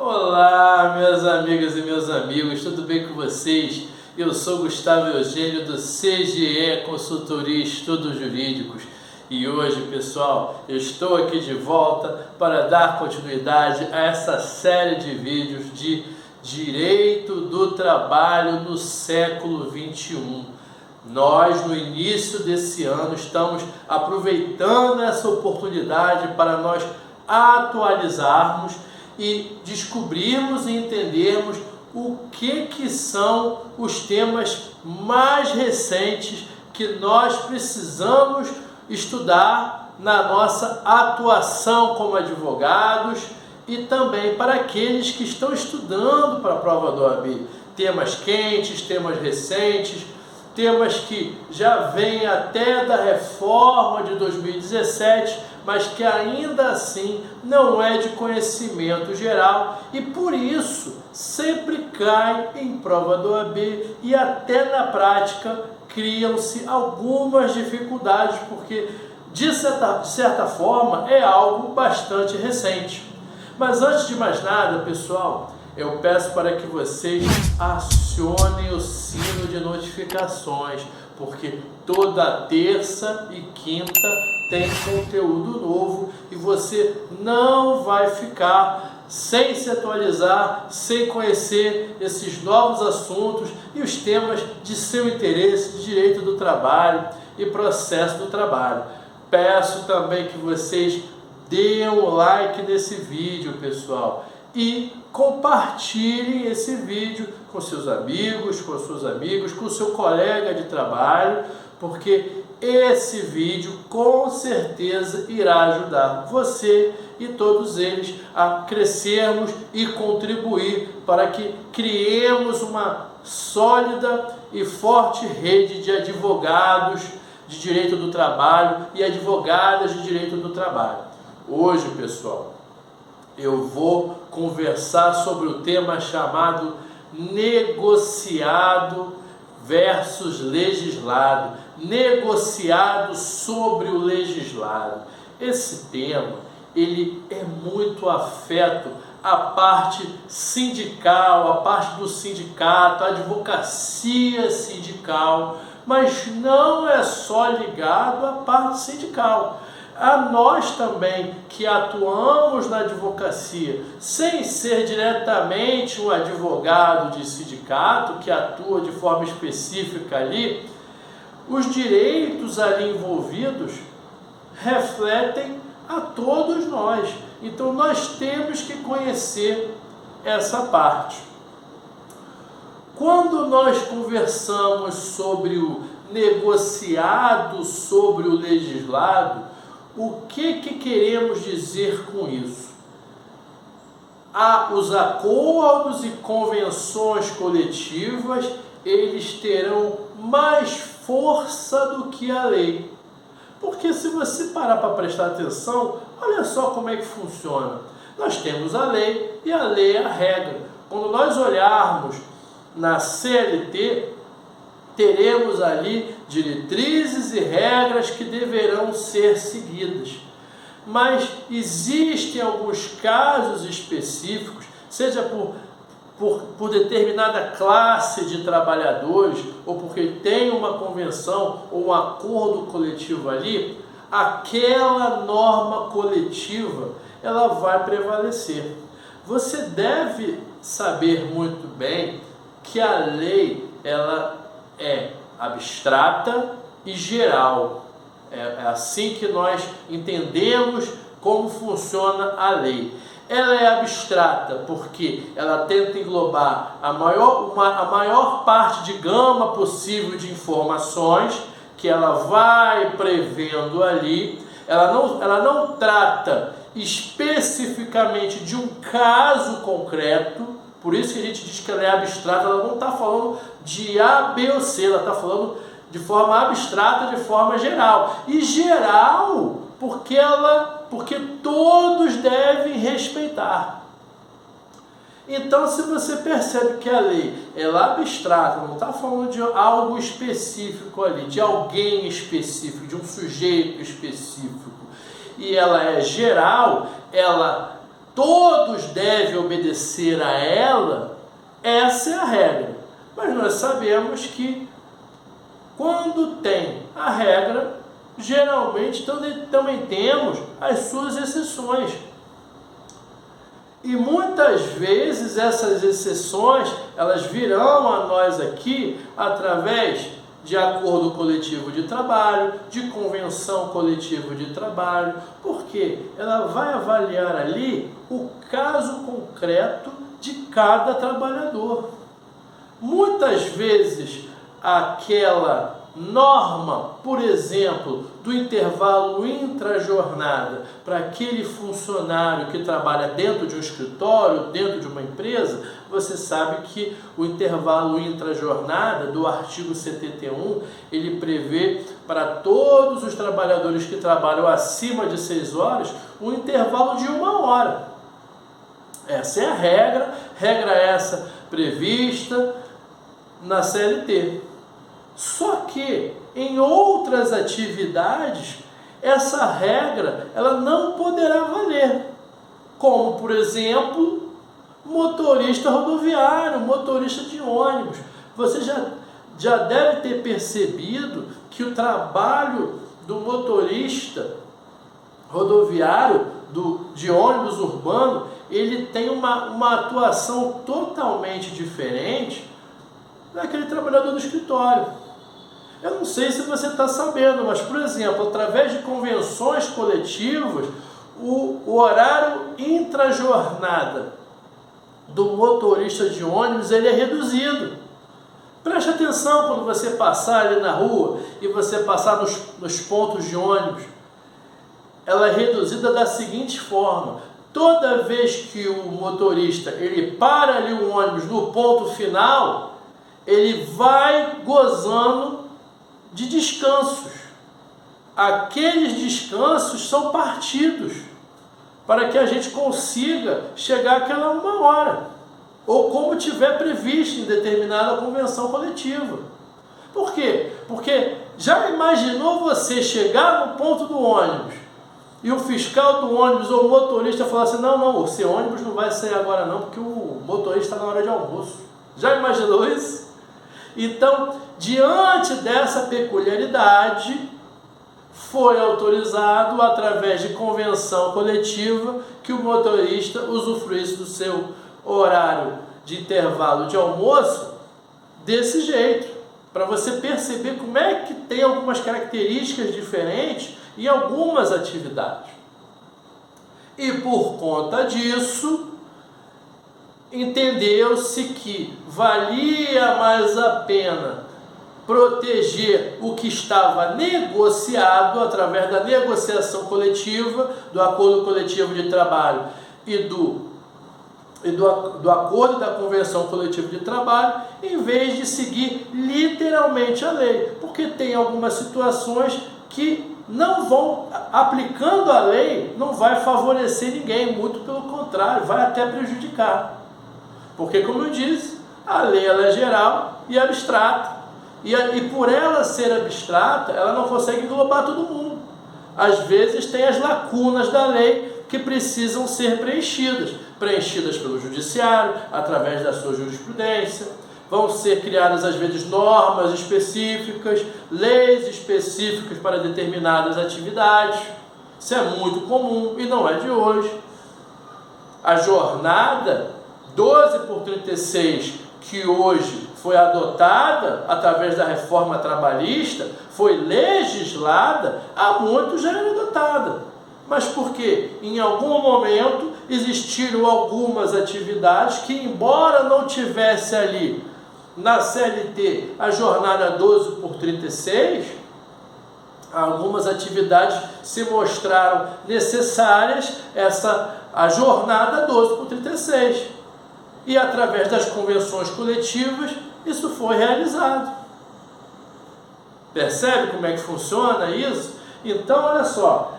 Olá, minhas amigas e meus amigos, tudo bem com vocês? Eu sou Gustavo Eugênio do CGE Consultoria e Estudos Jurídicos e hoje, pessoal, eu estou aqui de volta para dar continuidade a essa série de vídeos de Direito do Trabalho no século XXI. Nós, no início desse ano, estamos aproveitando essa oportunidade para nós atualizarmos e descobrirmos e entendermos o que são os temas mais recentes que nós precisamos estudar na nossa atuação como advogados e também para aqueles que estão estudando para a prova do OAB. Temas quentes, temas recentes, temas que já vêm até da reforma de 2017, mas que ainda assim não é de conhecimento geral e por isso sempre cai em prova do OAB e até na prática criam-se algumas dificuldades, porque de certa forma é algo bastante recente. Mas antes de mais nada, pessoal, eu peço para que vocês acionem o sino de notificações, porque toda terça e quinta tem conteúdo novo e você não vai ficar sem se atualizar, sem conhecer esses novos assuntos e os temas de seu interesse, de direito do trabalho e processo do trabalho. Peço também que vocês deem um like nesse vídeo, pessoal, e compartilhem esse vídeo com seus amigos, com seus amigos, com seu colega de trabalho, porque esse vídeo com certeza irá ajudar você e todos eles a crescermos e contribuir para que criemos uma sólida e forte rede de advogados de direito do trabalho e advogadas de direito do trabalho. Hoje, pessoal, eu vou conversar sobre o tema chamado negociado versus legislado. Negociado sobre o legislado. Esse tema, ele é muito afeto à parte sindical, à parte do sindicato, à advocacia sindical, mas não é só ligado à parte sindical. A nós também que atuamos na advocacia, sem ser diretamente um advogado de sindicato que atua de forma específica ali, os direitos ali envolvidos refletem a todos nós. Então nós temos que conhecer essa parte. Quando nós conversamos sobre o negociado sobre o legislado, o que queremos dizer com isso? Os acordos e convenções coletivas, eles terão mais força do que a lei. Porque se você parar para prestar atenção, olha só como é que funciona. Nós temos a lei e a lei é a regra. Quando nós olharmos na CLT, teremos ali diretrizes e regras que deverão ser seguidas. Mas existem alguns casos específicos, seja por determinada classe de trabalhadores, ou porque tem uma convenção ou um acordo coletivo ali, aquela norma coletiva ela vai prevalecer. Você deve saber muito bem que a lei ela é abstrata e geral. É assim que nós entendemos como funciona a lei. Ela é abstrata porque ela tenta englobar a maior parte de gama possível de informações que ela vai prevendo ali. Ela não trata especificamente de um caso concreto, por isso que a gente diz que ela é abstrata. Ela não está falando de A, B ou C, ela está falando de forma abstrata, de forma geral. E geral porque todos devem respeitar. Então, se você percebe que a lei ela é abstrata, não está falando de algo específico ali, de alguém específico, de um sujeito específico, e ela é geral, ela todos devem obedecer a ela, essa é a regra. Mas nós sabemos que quando tem a regra, geralmente também temos as suas exceções. E muitas vezes essas exceções, elas virão a nós aqui através de acordo coletivo de trabalho, de convenção coletiva de trabalho, porque ela vai avaliar ali o caso concreto de cada trabalhador. Muitas vezes aquela norma, por exemplo, do intervalo intrajornada para aquele funcionário que trabalha dentro de um escritório, dentro de uma empresa, você sabe que o intervalo intrajornada do artigo 71, ele prevê para todos os trabalhadores que trabalham acima de 6 horas, um intervalo de 1 hora. Essa é a regra essa prevista na CLT. Só que em outras atividades, essa regra ela não poderá valer. Como, por exemplo, motorista rodoviário, motorista de ônibus. Você já deve ter percebido que o trabalho do motorista rodoviário, de ônibus urbano, ele tem uma atuação totalmente diferente daquele trabalhador do escritório. Eu não sei se você está sabendo, mas, por exemplo, através de convenções coletivas, o horário intrajornada do motorista de ônibus ele é reduzido. Preste atenção quando você passar ali na rua e você passar nos pontos de ônibus. Ela é reduzida da seguinte forma: toda vez que o motorista ele para ali o ônibus no ponto final, ele vai gozando de descansos. Aqueles descansos são partidos para que a gente consiga chegar àquela 1 hora, ou como tiver previsto em determinada convenção coletiva. Por quê? Porque já imaginou você chegar no ponto do ônibus e o fiscal do ônibus ou o motorista falar assim: não, o seu ônibus não vai sair agora não, porque o motorista está na hora de almoço. Já imaginou isso? Então, diante dessa peculiaridade, foi autorizado, através de convenção coletiva, que o motorista usufruísse do seu horário de intervalo de almoço desse jeito, para você perceber como é que tem algumas características diferentes em algumas atividades. E por conta disso, entendeu-se que valia mais a pena proteger o que estava negociado através da negociação coletiva, do acordo coletivo de trabalho e do acordo da convenção coletiva de trabalho, em vez de seguir literalmente a lei, porque tem algumas situações que não vão, aplicando a lei, não vai favorecer ninguém, muito pelo contrário, vai até prejudicar. Porque, como eu disse, a lei ela é geral e abstrata. E por ela ser abstrata, ela não consegue englobar todo mundo. Às vezes tem as lacunas da lei que precisam ser preenchidas pelo judiciário, através da sua jurisprudência. Vão ser criadas, às vezes, normas específicas, leis específicas para determinadas atividades. Isso é muito comum e não é de hoje. A jornada 12/36, que hoje foi adotada através da reforma trabalhista, foi legislada, há muito já era adotada. Mas por quê? Em algum momento existiram algumas atividades que, embora não tivesse ali na CLT a jornada 12/36, algumas atividades se mostraram necessárias a jornada 12/36. E através das convenções coletivas, isso foi realizado. Percebe como é que funciona isso? Então, olha só,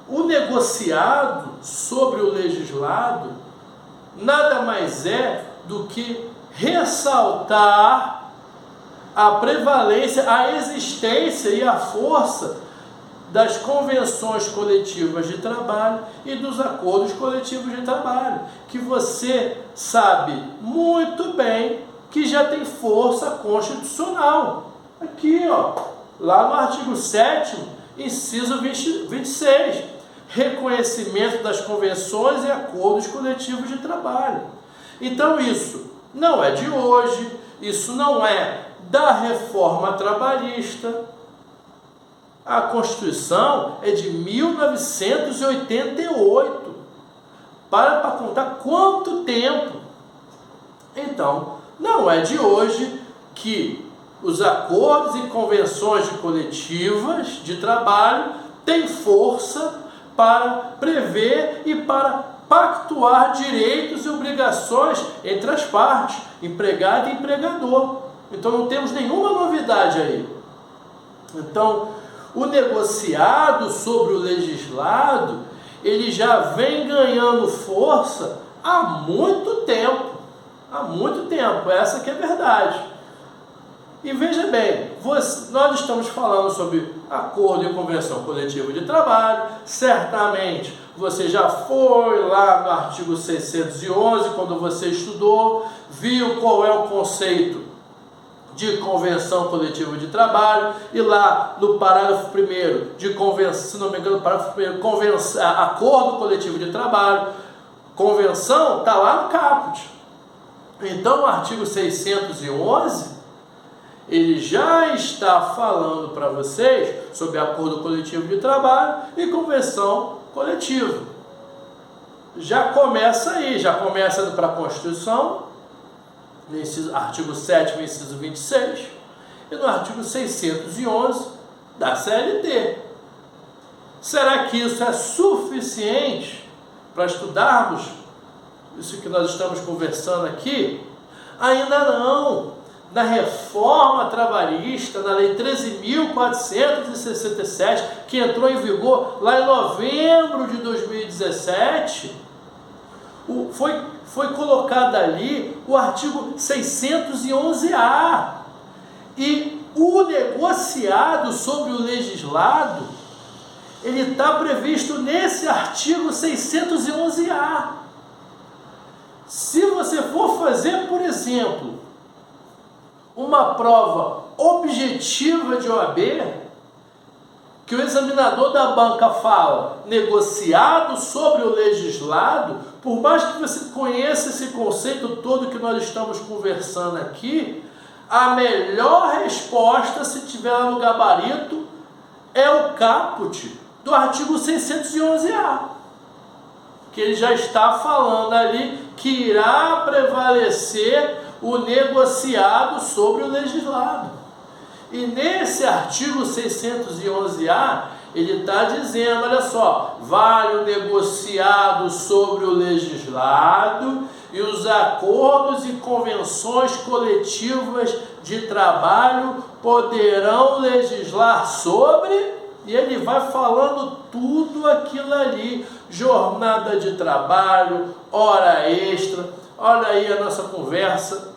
o negociado sobre o legislado nada mais é do que ressaltar a prevalência, a existência e a força das convenções coletivas de trabalho e dos acordos coletivos de trabalho, que você sabe muito bem que já tem força constitucional. Aqui, ó, lá no artigo 7º, inciso 26, reconhecimento das convenções e acordos coletivos de trabalho. Então isso não é de hoje, isso não é da reforma trabalhista. A Constituição é de 1988. Para contar quanto tempo. Então, não é de hoje que os acordos e convenções coletivas de trabalho têm força para prever e para pactuar direitos e obrigações entre as partes, empregado e empregador. Então, não temos nenhuma novidade aí. Então, o negociado sobre o legislado, ele já vem ganhando força há muito tempo. Há muito tempo, essa que é a verdade. E veja bem, nós estamos falando sobre acordo e convenção coletiva de trabalho. Certamente você já foi lá no artigo 611, quando você estudou, viu qual é o conceito de convenção coletiva de trabalho, e lá no parágrafo 1º de convenção, se não me engano, parágrafo 1º, acordo coletivo de trabalho, convenção, está lá no caput. Então, o artigo 611, ele já está falando para vocês sobre acordo coletivo de trabalho e convenção coletiva. Já começa aí, já começa indo para a Constituição, no artigo 7º, inciso 26, e no artigo 611 da CLT. Será que isso é suficiente para estudarmos isso que nós estamos conversando aqui? Ainda não. Na reforma trabalhista, na Lei 13.467, que entrou em vigor lá em novembro de 2017, foi colocado ali o artigo 611A. E o negociado sobre o legislado, ele está previsto nesse artigo 611A. Se você for fazer, por exemplo, uma prova objetiva de OAB, que o examinador da banca fala negociado sobre o legislado, por mais que você conheça esse conceito todo que nós estamos conversando aqui, a melhor resposta, se tiver lá no gabarito, é o caput do artigo 611A, que ele já está falando ali que irá prevalecer o negociado sobre o legislado. E nesse artigo 611A, ele está dizendo, olha só, vale o negociado sobre o legislado e os acordos e convenções coletivas de trabalho poderão legislar sobre, e ele vai falando tudo aquilo ali, jornada de trabalho, hora extra. Olha aí a nossa conversa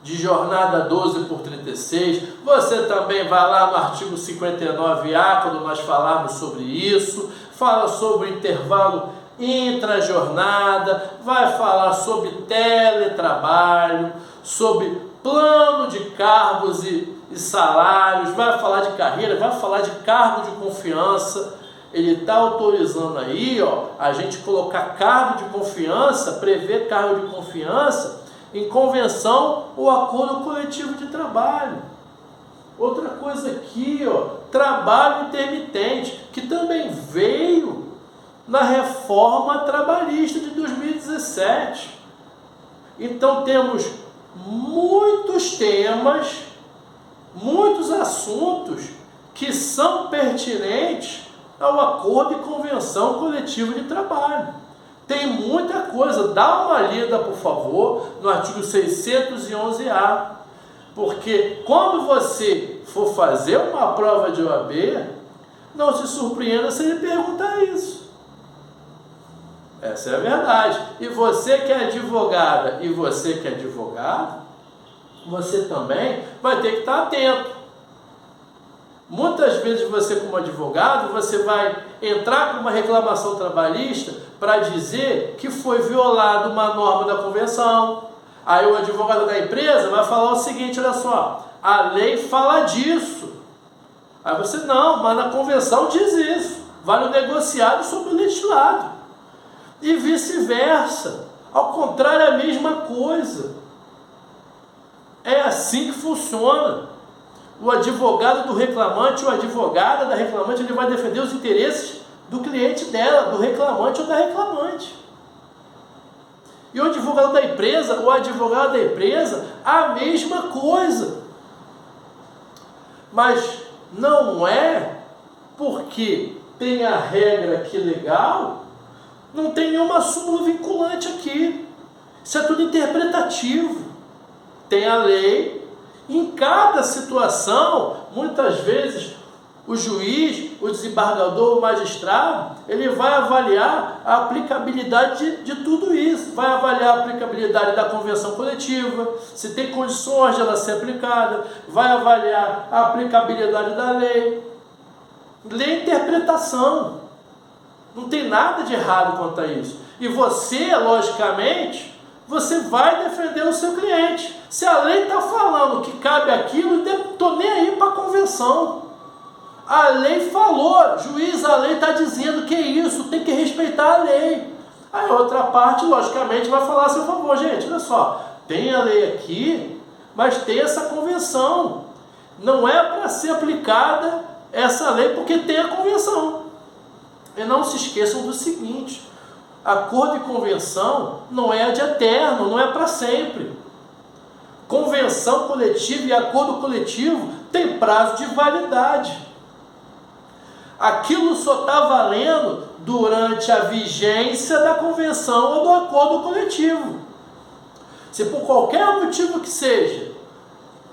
de jornada 12/36. Você também vai lá no artigo 59A, quando nós falarmos sobre isso, fala sobre intervalo intra-jornada, vai falar sobre teletrabalho, sobre plano de cargos e salários, vai falar de carreira, vai falar de cargo de confiança. Ele está autorizando aí, ó, a gente colocar cargo de confiança, prever cargo de confiança em convenção ou acordo coletivo de trabalho. Outra coisa aqui, ó, trabalho intermitente, que também veio na reforma trabalhista de 2017. Então temos muitos temas, muitos assuntos que são pertinentes ao acordo e convenção coletiva de trabalho. Tem muita coisa, dá uma lida, por favor, no artigo 611A, porque quando você for fazer uma prova de OAB, não se surpreenda se ele perguntar isso. Essa é a verdade. E você que é advogada e você que é advogado, você também vai ter que estar atento. Muitas vezes você, como advogado, você vai entrar com uma reclamação trabalhista para dizer que foi violada uma norma da convenção. Aí o advogado da empresa vai falar o seguinte, olha só, a lei fala disso. Aí você, não, mas na convenção diz isso. Vale o negociado sobre o legislado. E vice-versa. Ao contrário, é a mesma coisa. É assim que funciona. O advogado do reclamante, ou a advogada da reclamante, ele vai defender os interesses do cliente dela, do reclamante ou da reclamante. E o advogado da empresa, ou a advogada da empresa, a mesma coisa. Mas não é porque tem a regra aqui legal, não tem nenhuma súmula vinculante aqui. Isso é tudo interpretativo. Tem a lei. Em cada situação, muitas vezes, o juiz, o desembargador, o magistrado, ele vai avaliar a aplicabilidade de tudo isso. Vai avaliar a aplicabilidade da convenção coletiva, se tem condições de ela ser aplicada, vai avaliar a aplicabilidade da lei. Lei é interpretação. Não tem nada de errado quanto a isso. E você, logicamente, você vai defender o seu cliente. Se a lei está falando que cabe aquilo, não estou nem aí para a convenção. A lei falou, juiz, a lei está dizendo que é isso, tem que respeitar a lei. Aí a outra parte, logicamente, vai falar a seu favor. Gente, olha só, tem a lei aqui, mas tem essa convenção. Não é para ser aplicada essa lei porque tem a convenção. E não se esqueçam do seguinte, acordo e convenção não é de eterno, não é para sempre. Convenção coletiva e acordo coletivo tem prazo de validade. Aquilo só está valendo durante a vigência da convenção ou do acordo coletivo. Se por qualquer motivo que seja,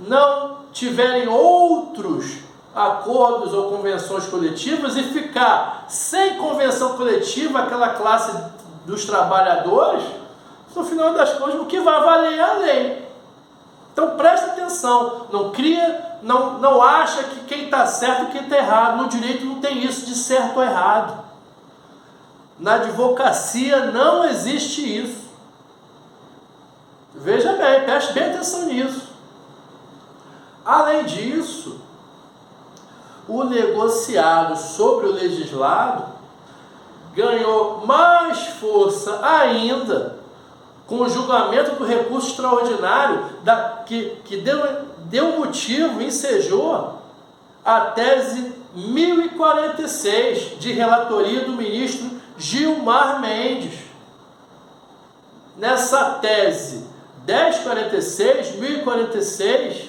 não tiverem outros acordos ou convenções coletivas e ficar sem convenção coletiva aquela classe dos trabalhadores, no final das contas, o que vai valer é a lei. Então presta atenção, não acha que quem está certo e quem está errado. No direito não tem isso de certo ou errado. Na advocacia não existe isso. Veja bem, preste bem atenção nisso. Além disso, o negociado sobre o legislado ganhou mais força ainda com o julgamento do recurso extraordinário que deu motivo, ensejou a tese 1046 de relatoria do ministro Gilmar Mendes. Nessa tese 1046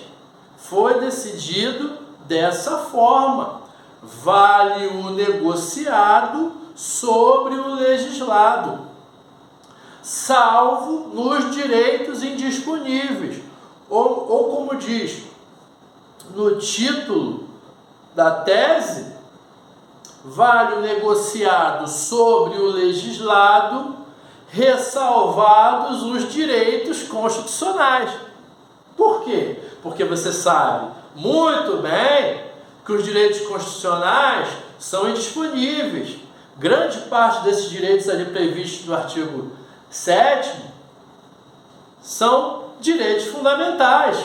foi decidido dessa forma: vale o negociado sobre o legislado, salvo nos direitos indisponíveis, ou como diz no título da tese, vale o negociado sobre o legislado, ressalvados os direitos constitucionais. Por quê? Porque você sabe muito bem que os direitos constitucionais são indisponíveis. Grande parte desses direitos ali previstos no artigo 7º são direitos fundamentais,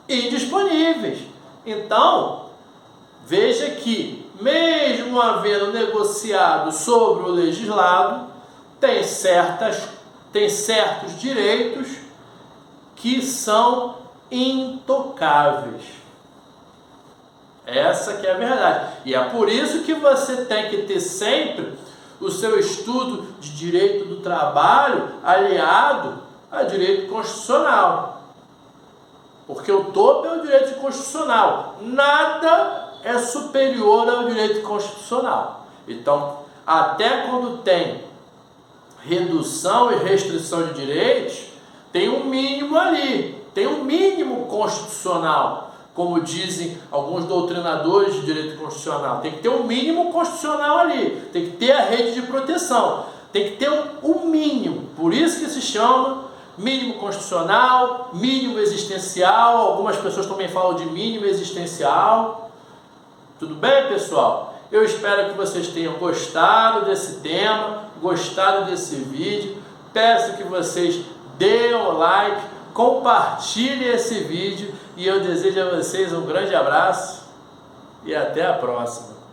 indisponíveis. Então, veja que, mesmo havendo negociado sobre o legislado, tem certos direitos que são intocáveis. Essa que é a verdade. E é por isso que você tem que ter sempre o seu estudo de direito do trabalho aliado a direito constitucional. Porque o topo é o direito constitucional. Nada é superior ao direito constitucional. Então, até quando tem redução e restrição de direitos, tem um mínimo ali, tem um mínimo constitucional, como dizem alguns doutrinadores de direito constitucional. Tem que ter um mínimo constitucional ali, tem que ter a rede de proteção, tem que ter um mínimo. Por isso que se chama mínimo constitucional, mínimo existencial. Algumas pessoas também falam de mínimo existencial. Tudo bem, pessoal? Eu espero que vocês tenham gostado desse tema, gostado desse vídeo. Peço que vocês deem um like, compartilhem esse vídeo e eu desejo a vocês um grande abraço e até a próxima.